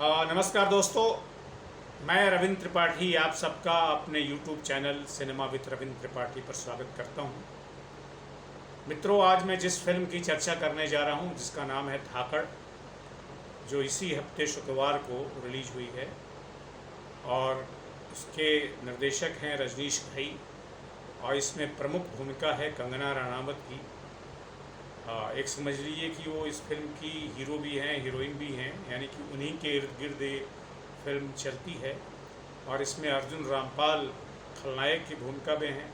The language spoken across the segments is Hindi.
नमस्कार दोस्तों, मैं रविंद्र त्रिपाठी आप सबका अपने YouTube channel cinema with Ravindra Tripathi पर स्वागत करता हूं। मित्रों, आज मैं जिस फिल्म की चर्चा करने जा रहा हूं जिसका नाम है धाकड़, जो इसी हफ्ते शुक्रवार को रिलीज हुई है और उसके निर्देशक हैं रजनीश भाई और इसमें प्रमुख भूमिका है कंगना रनावत की। एक समझ लीजिए कि वो इस फिल्म की हीरो भी हैं, हीरोइन भी हैं, यानी कि उन्हीं के इर्द गिर्द फिल्म चलती है। और इसमें अर्जुन रामपाल खलनायक की भूमिका में हैं।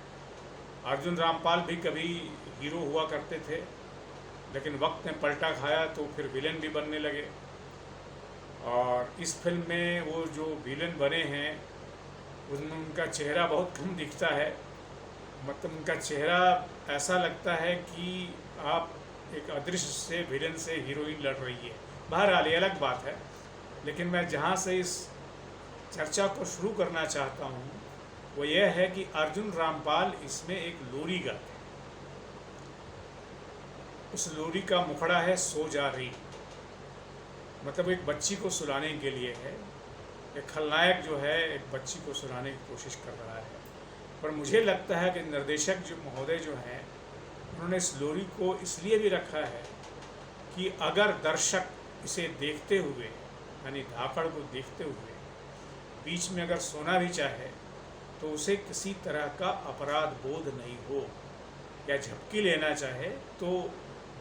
अर्जुन रामपाल भी कभी हीरो हुआ करते थे, लेकिन वक्त ने पलटा खाया तो फिर विलेन भी बनने लगे। और इस फिल्म में वो जो विलेन बने हैं उसमें उनका चेहरा बहुत कम दिखता है, मतलब उनका चेहरा ऐसा लगता है कि आप एक अदृश्य से विलेन से हीरोइन लड़ रही है। बहरहाल ये अलग बात है, लेकिन मैं जहाँ से इस चर्चा को शुरू करना चाहता हूँ वो यह है कि अर्जुन रामपाल इसमें एक लोरी गाते हैं। उस लोरी का मुखड़ा है सो जा रही, मतलब एक बच्ची को सुलाने के लिए है। एक खलनायक जो है एक बच्ची को सुलाने की कोशिश कर रहा है। पर मुझे लगता है कि निर्देशक जो महोदय जो हैं उन्होंने इस लोरी को इसलिए भी रखा है कि अगर दर्शक इसे देखते हुए, यानी धाकड़ को देखते हुए बीच में अगर सोना भी चाहे तो उसे किसी तरह का अपराध बोध नहीं हो, या झपकी लेना चाहे तो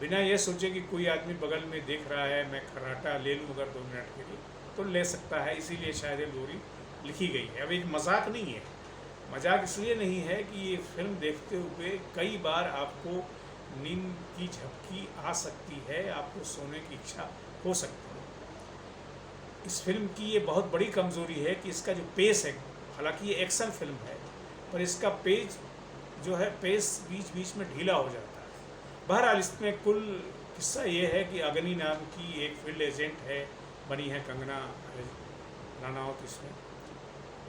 बिना ये सोचे कि कोई आदमी बगल में देख रहा है, मैं खर्राटा ले लूँ अगर 2 मिनट के लिए, तो ले सकता है। इसीलिए शायद ये लोरी लिखी गई है। अब एक मजाक नहीं है, मजाक इसलिए नहीं है कि ये फिल्म देखते हुए कई बार आपको नींद की झपकी आ सकती है, आपको सोने की इच्छा हो सकती है। इस फिल्म की ये बहुत बड़ी कमज़ोरी है कि इसका जो पेस है, हालांकि ये एक्शन फिल्म है पर इसका पेज जो है पेस बीच बीच में ढीला हो जाता है। बहरहाल इसमें कुल किस्सा ये है कि अग्नि नाम की एक फील्ड एजेंट है, बनी है कंगना रनावत इसमें।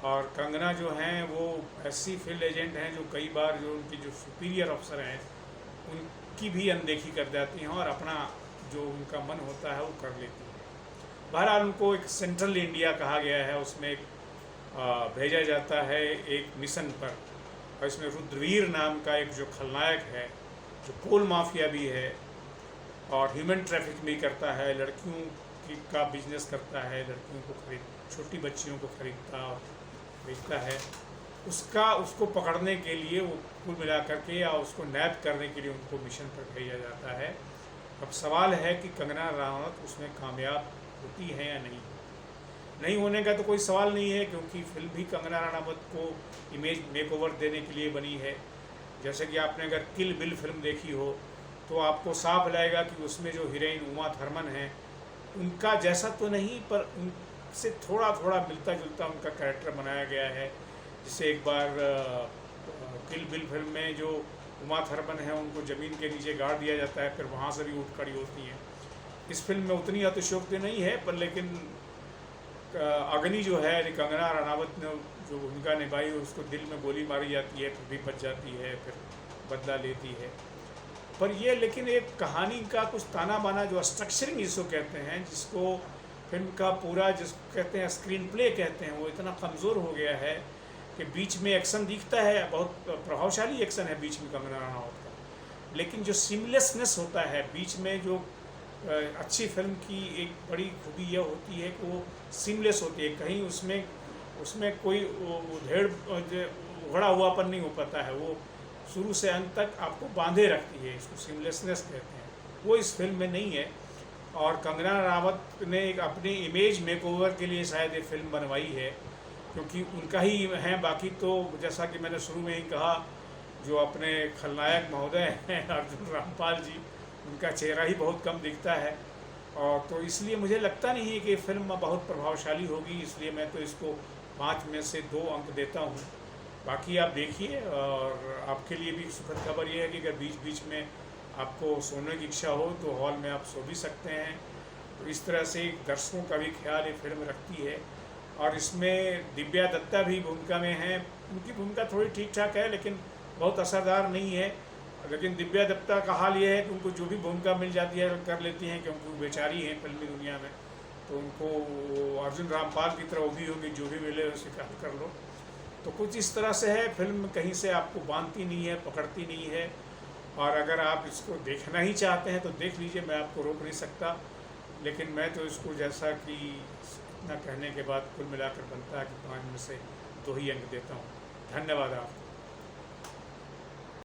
और कंगना जो हैं वो ऐसी फील्ड एजेंट हैं जो कई बार जो उनकी जो सुपीरियर अफसर हैं उनकी भी अनदेखी कर जाती हैं और अपना जो उनका मन होता है वो कर लेती हैं। बहरहाल उनको एक सेंट्रल इंडिया कहा गया है, उसमें भेजा जाता है एक मिशन पर। और इसमें रुद्रवीर नाम का एक जो खलनायक है, जो कोल माफिया भी है और ह्यूमन ट्रैफिक भी करता है, लड़कियों का बिजनेस करता है, लड़कियों को छोटी बच्चियों को खरीदता और बेचता है, उसको पकड़ने के लिए वो कुल मिला करके या उसको नैप करने के लिए उनको मिशन पर भेजा जाता है। अब सवाल है कि कंगना रनावत उसमें कामयाब होती है या नहीं होने का तो कोई सवाल नहीं है, क्योंकि फिल्म भी कंगना रनावत को इमेज मेकओवर देने के लिए बनी है। जैसे कि आपने अगर किल बिल फिल्म देखी हो तो आपको साफ लगेगा कि उसमें जो हीरोइन उमा थर्मन है उनका जैसा तो नहीं पर उनसे थोड़ा थोड़ा मिलता जुलता उनका कैरेक्टर बनाया गया है। जिसे एक बार किल बिल फिल्म में जो उमा थर्मन है उनको ज़मीन के नीचे गाड़ दिया जाता है, फिर वहाँ से भी उठ खड़ी होती हैं। इस फिल्म में उतनी अतिशयोक्ति नहीं है, पर लेकिन अग्नि जो है कंगना रनावत ने जो भूमिका निभाई उसको दिल में गोली मारी जाती है, फिर भी बच जाती है, फिर बदला लेती है। पर ये लेकिन एक कहानी का कुछ ताना बाना जो स्ट्रक्चरिंग जिसको कहते हैं, जिसको फिल्म का पूरा जिसको कहते हैं स्क्रीन प्ले कहते हैं, वो इतना कमज़ोर हो गया है कि बीच में एक्शन दिखता है, बहुत प्रभावशाली एक्शन है बीच में कंगना रनावत का, लेकिन जो सीमलेसनेस होता है बीच में, जो अच्छी फिल्म की एक बड़ी खूबी यह होती है कि वो सीमलेस होती है, कहीं उसमें कोई उधेड़ उघड़ा हुआपन नहीं हो पाता है, वो शुरू से अंत तक आपको बांधे रखती है, इसको सीमलेसनेस कहते हैं। वो इस फिल्म में नहीं है। और कंगना रनावत ने एक अपनी इमेज मेकओवर के लिए शायद ये फिल्म बनवाई है, क्योंकि उनका ही है। बाकी तो जैसा कि मैंने शुरू में ही कहा, जो अपने खलनायक महोदय हैं अर्जुन रामपाल जी, उनका चेहरा ही बहुत कम दिखता है। और तो इसलिए मुझे लगता नहीं है कि फिल्म बहुत प्रभावशाली होगी, इसलिए मैं तो इसको 5 में से 2 अंक देता हूँ। बाकी आप देखिए, और आपके लिए भी सुखद खबर यह है कि अगर बीच बीच में आपको सोने की इच्छा हो तो हॉल में आप सो भी सकते हैं। तो इस तरह से दर्शकों का भी ख्याल ये फिल्म रखती है। और इसमें दिव्या दत्ता भी भूमिका में हैं। उनकी भूमिका थोड़ी ठीक ठाक है, लेकिन बहुत असरदार नहीं है। लेकिन दिव्या दत्ता का हाल ये है कि उनको जो भी भूमिका मिल जाती है कर लेती हैं, क्योंकि वो बेचारी हैं फिल्मी दुनिया में। तो उनको अर्जुन रामपाल की तरह वो भी होगी, जो भी मिले उससे शिकार कर लो। तो कुछ इस तरह से है फिल्म, कहीं से आपको बांधती नहीं है, पकड़ती नहीं है। और अगर आप इसको देखना ही चाहते हैं तो देख लीजिए, मैं आपको रोक नहीं सकता। लेकिन मैं तो इसको, जैसा कि इतना कहने के बाद कुल मिलाकर बनता है कि 5 में से 2 ही अंक देता हूँ। धन्यवाद आप।